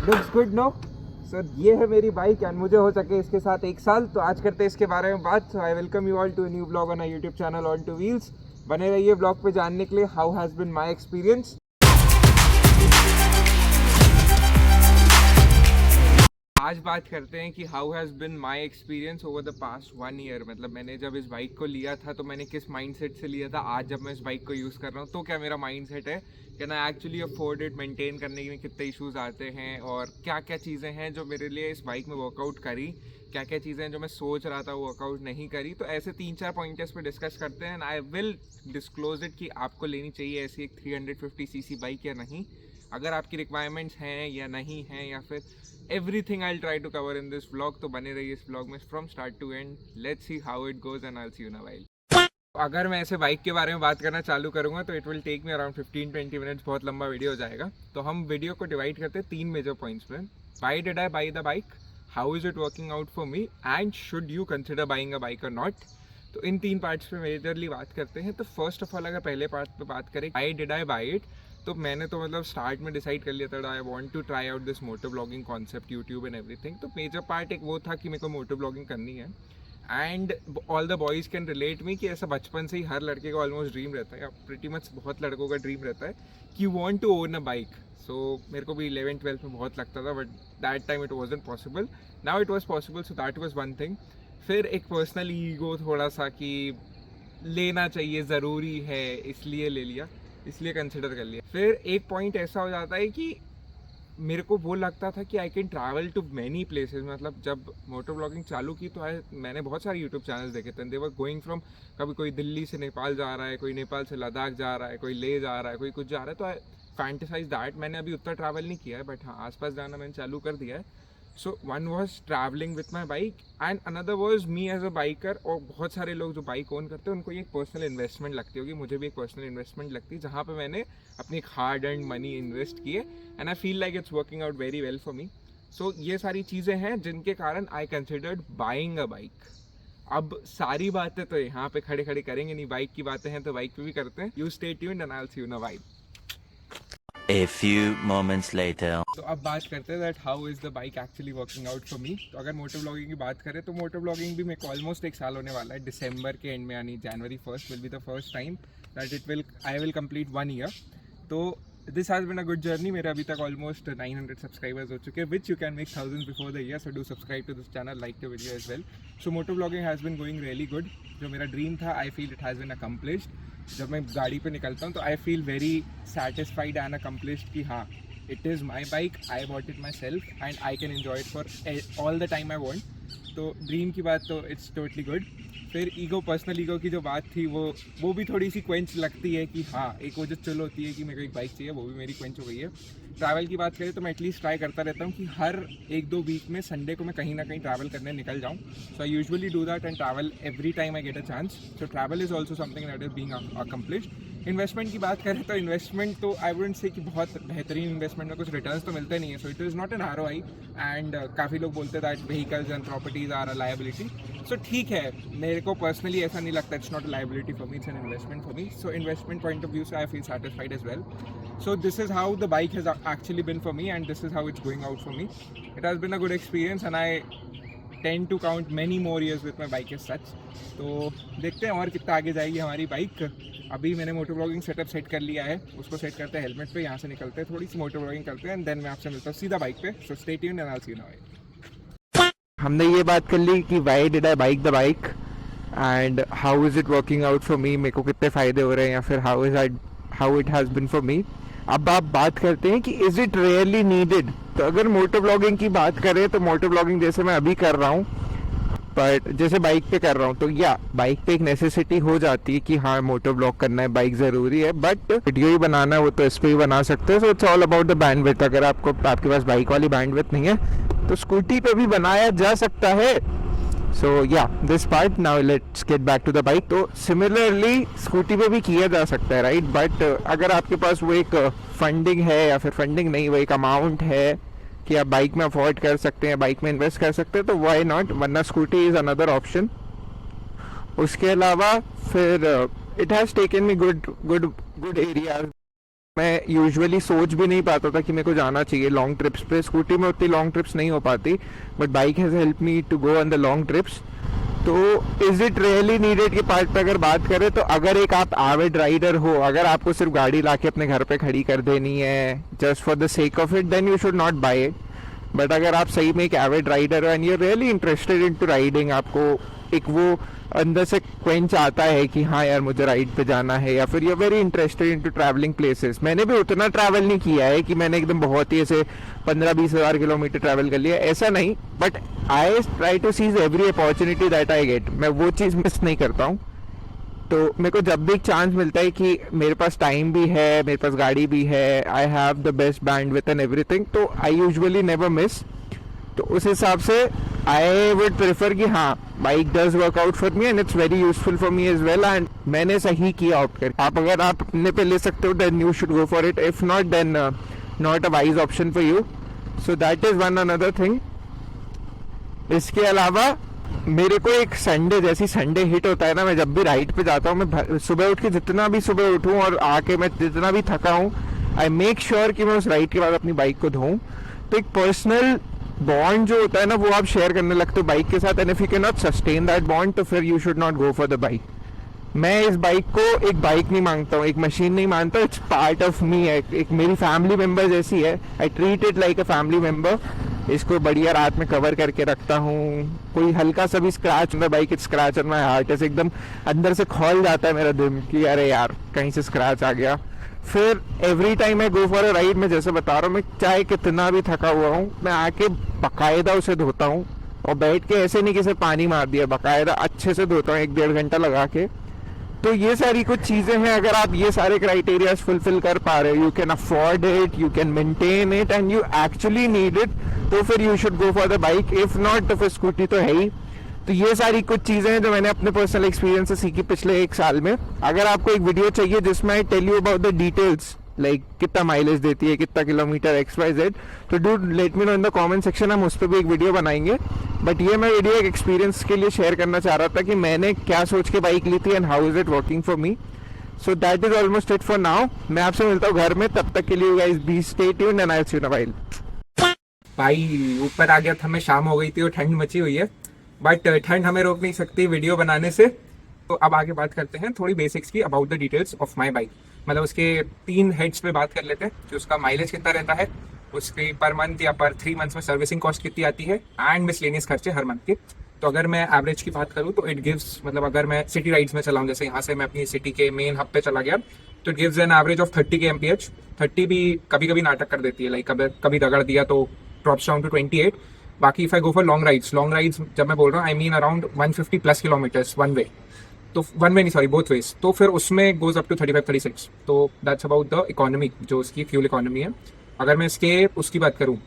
Looks good no. सो ये है मेरी बाइक एंड मुझे हो सके इसके साथ 1 साल, तो आज करते हैं इसके बारे में बात। I welcome you all to new blog on YouTube channel on two wheels. बने रहिए ब्लॉग पे जानने के लिए how has been my experience. आज बात करते हैं कि how has been my experience over the past 1 year. मतलब मैंने जब इस बाइक को लिया था तो मैंने किस माइंडसेट से लिया था, आज जब मैं इस बाइक को यूज़ कर रहा हूँ तो क्या मेरा माइंडसेट है, can I actually afford it, maintain करने में कितने इश्यूज आते हैं और क्या क्या चीज़ें हैं जो मेरे लिए इस बाइक में वर्कआउट करी, क्या क्या चीज़ें हैं जो मैं सोच रहा था वो वर्कआउट नहीं करी। तो ऐसे 3-4 पॉइंट्स पे डिस्कस करते हैं and I will disclose it कि आपको लेनी चाहिए ऐसी एक 350cc बाइक या नहीं, अगर आपकी रिक्वायरमेंट्स हैं या नहीं हैं, या फिर everything I'll try to cover in this vlog। तो बने रहिए इस vlog में from start to end। Let's see how it goes and I'll see you in a while। अगर मैं ऐसे बाइक के बारे में बात करना चालू करूँगा तो it will take me around 15-20 minutes, बहुत लंबा वीडियो हो जाएगा। तो हम वीडियो को डिवाइड करते हैं 3 मेजर पॉइंट्स में। Why did I buy the bike? How is it working out for me? And should you consider buying a bike or not? तो इन 3 पार्ट्स पे मेजरली बात करते हैं। तो फर्स्ट ऑफ ऑल अगर पहले पार्ट पे बात करें why did I buy it, तो मैंने तो मतलब स्टार्ट में डिसाइड कर लिया था I want to try out this moto blogging concept, YouTube and everything. तो मेजर पार्ट एक वो था कि मेरे को मोटो ब्लॉगिंग करनी है and all the boys can relate me कि ऐसा बचपन से ही हर लड़के का ऑलमोस्ट ड्रीम रहता है, प्रीटी मच बहुत लड़कों का ड्रीम रहता है कि you want to own a bike. So मेरे को भी 11th-12th में बहुत लगता था, but that time it wasn't possible. Now it was possible, so that was one thing. फिर एक पर्सनल ईगो थोड़ा सा कि लेना चाहिए, ज़रूरी है, इसलिए ले लिया, इसलिए कंसिडर कर लिया। फिर एक पॉइंट ऐसा हो जाता है कि मेरे को वो लगता था कि I can travel to many places. मतलब जब मोटर ब्लॉगिंग चालू की तो मैंने बहुत सारे यूट्यूब चैनल्स देखे थे, दे वर गोइंग फ्रॉम, कभी कोई दिल्ली से नेपाल जा रहा है, कोई नेपाल से लद्दाख जा रहा है, कोई ले जा रहा है, कोई कुछ जा रहा है। तो आई फैंटेसाइज दैट। मैंने अभी उतना ट्रैवल नहीं किया है, बट हाँ आसपास जाना मैंने चालू कर दिया है। So one was travelling with my bike and another was me as a biker. और बहुत सारे लोग जो बाइक ओन करते हैं उनको ये एक पर्सनल इन्वेस्टमेंट लगती होगी, मुझे भी एक पर्सनल इन्वेस्टमेंट लगती है जहाँ पे मैंने अपनी हार्ड एंड मनी इन्वेस्ट किए and I feel like it's working out very well for me. So ये सारी चीज़ें हैं जिनके कारण I considered buying a bike. अब सारी बातें तो यहाँ पे खड़े खड़े करेंगे नहीं, बाइक की बातें हैं तो बाइक पे भी करते हैं। You stay tuned and I will see you in a while. A few moments later। तो अब बात करते हैं that how is the bike actually working out for मी। तो अगर मोटर ब्लॉगिंग की बात करें तो मोटर ब्लॉगिंग भी मेरे को ऑलमोस्ट 1 साल होने वाला है। दिसंबर के एंड में यानी January 1st will be the first time that I will complete 1 year. तो this has been a good journey. मेरे अभी तक ऑलमोस्ट 900 सब्सक्राइबर्स हो चुके हैं, which you can make thousands before the year. So do subscribe to this channel, like the video as well. So motor blogging has been going really good. जो मेरा dream था I feel it has been accomplished. जब मैं गाड़ी पे निकलता हूँ तो I feel very satisfied and accomplished कि हाँ it is my bike, I want it my self and I can enjoy it for all the time I want. तो ड्रीम की बात तो इट्स टोटली गुड। फिर ईगो, पर्सनल ईगो की जो बात थी वो भी थोड़ी सी क्वेंच लगती है कि हाँ एक वो जो चुल होती है कि मेरे को एक बाइक चाहिए, वो भी मेरी क्वेंच हो गई है। ट्रैवल की बात करें तो मैं एटलीस्ट ट्राई करता रहता हूँ कि हर 1-2 वीक में संडे को मैं कहीं ना कहीं ट्रैवल करने निकल जाऊँ। So I usually do that and travel every time I get a chance. So travel is also something that is being accomplished. Investment की बात करें तो इन्वेस्टमेंट तो आई वुडंट से कि बहुत बेहतरीन इन्वेस्टमेंट में कुछ रिटर्न्स तो मिलते नहीं है। So it is not an ROI and काफ़ी लोग बोलते that vehicles and properties are a liability. So ठीक है, मेरे को पर्सनली ऐसा नहीं लगता, it's not a liability for me, it's an investment for me. So investment point of view से I feel satisfied as well. So this is how the bike has actually been for me and this is how it's going out for me. It has been a good experience and I tend to count many more years with my bike as such। तो देखते हैं और कितना आगे जाएगी हमारी bike. अभी मैंने मोटर ब्लॉगिंग सेटअप सेट कर लिया है, उसको सेट करते हैं हेलमेट पे, यहाँ से निकलते हैं, थोड़ी सी मोटर ब्लॉगिंग करते हैं एंड देन मैं आपसे मिलता हूँ सीधा बाइक पे। So stay tuned and I will see you now. हमने ये बात कर ली कि why did I bike the bike and how is it working out for मी, मेरे को कितने फ़ायदे हो रहे हैं या फिर how it has been for me. अब आप बात करते हैं कि इज़ इट रियली नीडेड। तो अगर मोटर ब्लॉगिंग की बात करें तो मोटर ब्लॉगिंग जैसे मैं अभी कर रहा हूँ, पर जैसे बाइक पे कर रहा हूँ तो या बाइक पे एक नेसेसिटी हो जाती है कि हाँ मोटर ब्लॉग करना है, बाइक ज़रूरी है, बट वीडियो ही बनाना है वो तो इस पर ही बना सकते हैं। So it's all about the bandwidth. अगर आपके पास बाइक वाली बैंडविड्थ नहीं है तो स्कूटी पे भी बनाया जा सकता है। So yeah this part, now let's get back to the bike. तो सिमिलरली स्कूटी पे भी किया जा सकता है राइट, बट अगर आपके पास वो एक फंडिंग है या फिर फंडिंग नहीं, वो एक अमाउंट है कि आप बाइक में अफोर्ड कर सकते हैं, बाइक में इन्वेस्ट कर सकते हैं, तो व्हाई नॉट, वरना स्कूटी इज़ अनदर ऑप्शन। उसके अलावा फिर it has taken me good areas मैं यूजुअली सोच भी नहीं पाता था कि मेरे को जाना चाहिए लॉन्ग ट्रिप्स पे। स्कूटी में उतनी लॉन्ग ट्रिप्स नहीं हो पाती, but bike has help me to go on the long trips. तो इज इट रियली नीडेड के पार्ट पे अगर बात करें तो अगर एक आप एविड राइडर हो, अगर आपको सिर्फ गाड़ी लाके अपने घर पे खड़ी कर देनी है just for the sake of it, then you should not buy it. But अगर आप सही में एक एविड राइडर हो and you are really interested in to riding, आपको एक वो अंदर से क्वेंच आता है कि हाँ यार मुझे राइड पे जाना है, या फिर you are very interested in to travelling places. मैंने भी उतना ट्रैवल नहीं किया है कि मैंने एकदम बहुत ही ऐसे 15-20 हज़ार किलोमीटर ट्रैवल कर लिया, ऐसा नहीं, but I try to seize every opportunity that I get. मैं वो चीज़ मिस नहीं करता हूँ। तो मेरे को जब भी एक चांस मिलता है कि मेरे पास टाइम भी है, मेरे पास गाड़ी भी है, I have the best bandwidth and everything, तो आई यूजुअली नेवर मिस। तो उस हिसाब से आई वुड प्रेफर कि हाँ bike does work out for me and it's very useful for me as well, and मैंने सही किया आउट कर। आप अगर आप अपने पे ले सकते हो then you should go for it, if not then not a wise option for you. So that is one another thing. इसके अलावा मेरे को एक संडे, जैसी संडे हिट होता है ना, मैं जब भी राइड पे जाता हूँ, मैं सुबह उठ के जितना भी सुबह उठूँ और आके मैं जितना भी थका हूँ, आई मेक श्योर कि मैं उस राइड के बाद अपनी बाइक को धोऊं। तो एक पर्सनल बॉन्ड जो होता है ना वो आप शेयर करने लगते हो बाइक के साथ, and if you can not sustain that bond तो फिर you should not go for the bike. मैं इस बाइक को एक बाइक नहीं मांगता हूँ, एक मशीन नहीं मानता, इट्स पार्ट ऑफ मी है, एक मेरी फैमिली मेंबर जैसी है। I treat it like a family member. इसको बढ़िया रात में कवर करके रखता हूँ। कोई हल्का सा भी scratch on the bike, it scratch on my heart, ऐसे एकदम अंदर से खौल जाता है मेरा दिल कि अरे यार कहीं से स्क्रैच आ गया। फिर एवरी टाइम मैं गो फॉर अ राइड, मैं जैसे बता रहा हूँ, मैं चाहे कितना भी थका हुआ हूँ, मैं आके बाकायदा उसे धोता हूँ, और बैठ के ऐसे नहीं कि सिर्फ पानी मार दिया, बाकायदा अच्छे से धोता हूँ 1-1.5 घंटा लगा के। तो ये सारी कुछ चीजें हैं, अगर आप ये सारे क्राइटेरियाज फुलफिल कर पा रहे हो, you can afford it, you can maintain it and you actually need it, तो फिर you should go for the bike. If not तो फिर स्कूटी तो है ही। तो ये सारी कुछ चीजें हैं जो मैंने अपने पर्सनल एक्सपीरियंस से सीखी पिछले 1 साल में। अगर आपको एक वीडियो चाहिए जिसमें I tell you about the details, like कितना माइलेज देती है, कितना किलोमीटर XYZ, तो do let me know in the comment section, हम उस पर भी एक वीडियो बनाएंगे। बट ये मैं वीडियो एक एक्सपीरियंस के लिए शेयर करना चाह रहा था कि मैंने क्या सोच के बाइक ली थी and how is it working for me. So that is almost it for now. मैं आपसे मिलता हूँ घर में, तब तक के लिए guys be stay tuned and I will see you in a while. भाई ऊपर आ गया था मैं, शाम हो गई थी और ठंड मची हुई है, बट ठंड हमें रोक नहीं सकती वीडियो बनाने से। तो अब आगे बात करते हैं थोड़ी बेसिक्स की about the details of my bike. मतलब उसके 3 हेड्स पे बात कर लेते हैं कि उसका माइलेज कितना रहता है, उसकी पर मंथ या पर 3 मंथ्स में सर्विसिंग कॉस्ट कितनी आती है, एंड मिसलेनियस खर्चे हर मंथ के। तो अगर मैं एवरेज की बात करूँ तो इट गिव्स, मतलब अगर मैं सिटी राइड्स में चलाऊँ, जैसे यहाँ से मैं अपनी सिटी के मेन हब पे चला गया, तो it gives an average of 30 kmph। 30 भी कभी कभी नाटक कर देती है, लाइक कभी रगड़ दिया तो ड्रॉप्स डाउन टू 28। बाकी if I go for long rides जब मैं बोल रहा हूँ I mean around 150+ kilometres one way, तो वन वे नहीं सॉरी बोथ वेज, तो फिर उसमें गोज अप टू 35-36। तो दैट्स अबाउट द इकोनॉमी, जो उसकी फ्यूल इकोनॉमी है। अगर मैं उसकी बात करूँ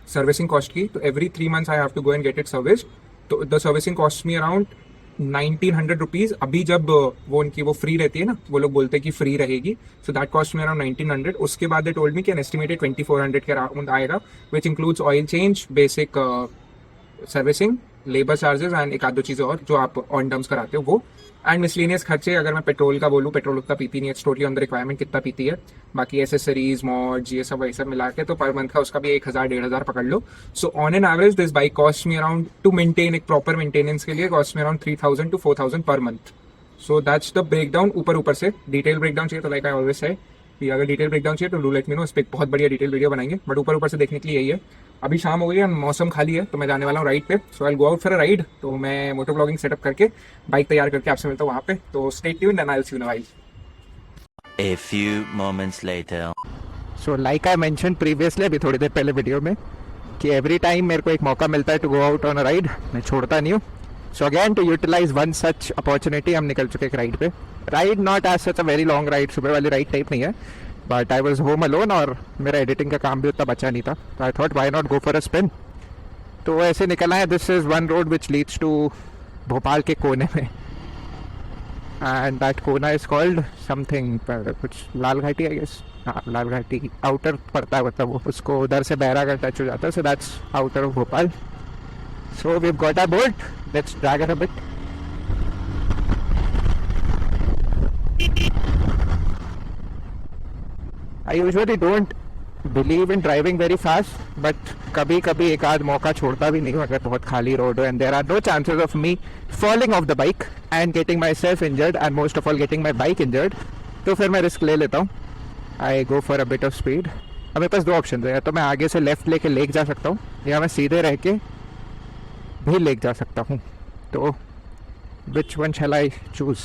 सर्विसिंग कॉस्ट की, तो every 3 months I have to go and get it service. तो the servicing cost me around 1900 rupees. अभी जब वो उनकी वो फ्री रहती है ना, वो लोग बोलते हैं कि फ्री रहेगी, so that cost me around 1900। उसके बाद दे टोल्ड मी कि एन एस्टिमेटेड 2400 के अराउंड आएगा, which includes oil change, basic servicing, labour charges and एक आध दो चीज़ें और जो आप ऑन टर्म्स कराते हो वो, एंड मिसलेनियस खर्चे। अगर मैं पेट्रोल का बोलूँ, पेट्रोल उतना पीती नहीं है, टोटली ऑन द रिक्वायरमेंट कितना पीती है, बाकी एसेसरीज मॉड्स ये सब वैसे मिला के तो पर मंथ का उसका भी 1000-1500 पकड़ लो। So on an average this bike cost me around, to maintain एक प्रॉपर मेंटेनेंस के लिए cost me around 3000 to 4000 per month. So that's the breakdown. ऊपर से डिटेल ब्रेक डाउन चाहिए तो लाइक आई ऑलवेज है कि अगर डिटेल ब्रेक डाउन चाहिए तो डू लेट मी नो, इस पर एक बहुत बढ़िया डिटेल वीडियो बनाएंगे, बट ऊपर से देखने के लिए यही है। अभी शाम हो गई है, मौसम खाली है, तो मैं जाने वाला हूँ राइड पे। So I will go out for a ride. तो मैं मोटो ब्लॉगिंग सेटअप करके बाइक तैयार करके आपसे मिलता हूँ वहाँ पे। तो stay tuned and I will see you in a while. A few moments later. So like I mention previously, अभी थोड़ी देर पहले वीडियो में, कि एवरी टाइम मेरे को एक मौका मिलता है to go out on a ride, मैं छोड़ता नहीं हूँ। So again to utilise one such opportunity, हम निकल चुके एक राइड पे। Ride not as such a very long ride, सुबह वाली राइड टाइप नहीं है, but I was home alone और मेरा एडिटिंग का काम भी उतना बचा नहीं था, तो I thought why not go for a spin. तो ऐसे निकला है। This is one road which leads to Bhopal के कोने में, एंड दैट कोना इज कॉल्ड समथिंग, कुछ लाल घाटी आई गेस, हाँ लाल घाटी आउटर पड़ता है, मतलब वो उसको उधर से बैरागढ़ टच हो जाता है, so that's outer of Bhopal. So we have got a boat, let's drag it a bit. I usually don't believe in driving very fast, but कभी कभी एक आध मौका छोड़ता भी नहीं हूँ अगर बहुत खाली रोड हो and there are no chances of me falling off the bike and getting myself injured and most of all getting my bike injured, तो फिर मैं रिस्क ले लेता हूँ. I go for a bit of speed. अब मेरे पास दो option है, या तो मैं आगे से लेफ्ट लेके लेक जा सकता हूँ या मैं सीधे रह के भी लेक जा सकता हूँ. तो which one shall I choose?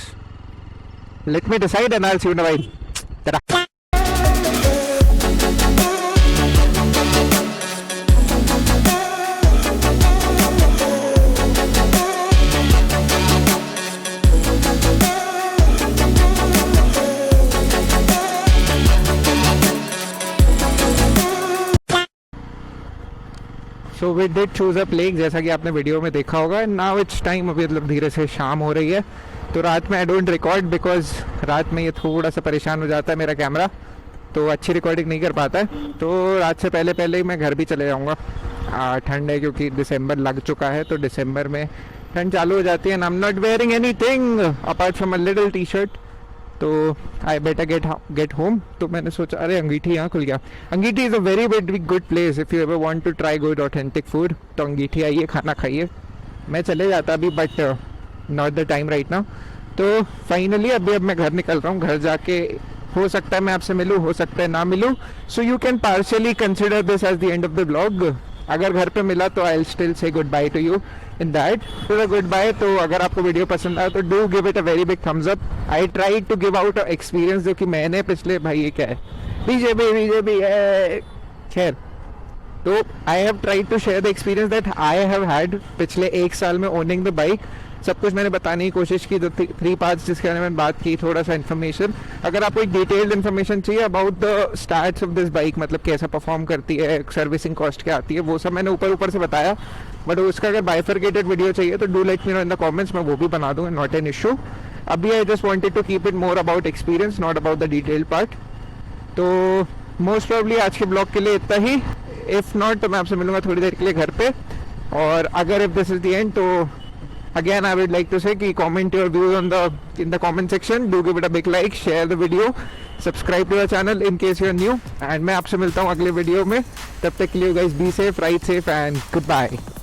Let me decide and I will see you in a while. So we did choose a place, जैसा कि आपने वीडियो में देखा होगा. नाउ इट्स टाइम, अभी मतलब धीरे से शाम हो रही है. तो रात में आई डोंट रिकॉर्ड बिकॉज रात में ये थोड़ा सा परेशान हो जाता है मेरा कैमरा, तो अच्छी रिकॉर्डिंग नहीं कर पाता है. तो रात से पहले पहले ही मैं घर भी चले जाऊँगा. ठंड है क्योंकि दिसंबर लग चुका है, तो दिसंबर में ठंड चालू हो जाती है. And I am not wearing anything apart from a little T shirt. तो आई बेटर गेट होम. तो मैंने सोचा अरे अंगीठी यहाँ खुल गया. Angithi is a very very good place if you ever want to try good authentic food. तो अंगीठी आइए, खाना खाइए. मैं चले जाता अभी but not the time right now. तो फाइनली अब मैं घर निकल रहा हूँ. घर जाके हो सकता है मैं आपसे मिलूँ, हो सकता है ना मिलूँ. So you can partially consider this as the end of the blog. अगर घर पे मिला तो I will still say goodbye to you in that. तो गुड बाय. तो अगर आपको वीडियो पसंद आया तो do give it a very big thumbs up. I try to give out experience जो कि मैंने पिछले, भाई ये क्या है, बीजेपी है, खैर. तो I have tried to share the experience that I have had पिछले एक साल में ओनिंग द बाइक. सब कुछ मैंने बताने की कोशिश की. तो 3 पार्ट्स जिसके बारे में बात की, थोड़ा सा इन्फॉर्मेशन. अगर आपको एक डिटेल्ड इन्फॉर्मेशन चाहिए about the starts of this bike, मतलब कैसा परफॉर्म करती है, सर्विसिंग कॉस्ट क्या आती है, वो सब मैंने ऊपर से बताया. बट उसका अगर बाइफरकेटेड वीडियो चाहिए तो do let me know in the comments. मैं वो भी बना दूंगा, नॉट एन इशू. अभी I just wanted to keep it more about experience, not about the detailed part. तो मोस्ट प्रॉब्ली आज के ब्लॉग के लिए इतना ही. इफ नॉट तो मैं आपसे मिलूंगा थोड़ी देर के लिए घर पे. और अगर if this is the end, तो again I would like to say कि comment your views on in the comment section. Do give it a big like, share the video, subscribe to the channel in case you are new. And मैं आपसे मिलता हूँ अगले video में. तब तक के लिए guys be safe, ride safe and goodbye.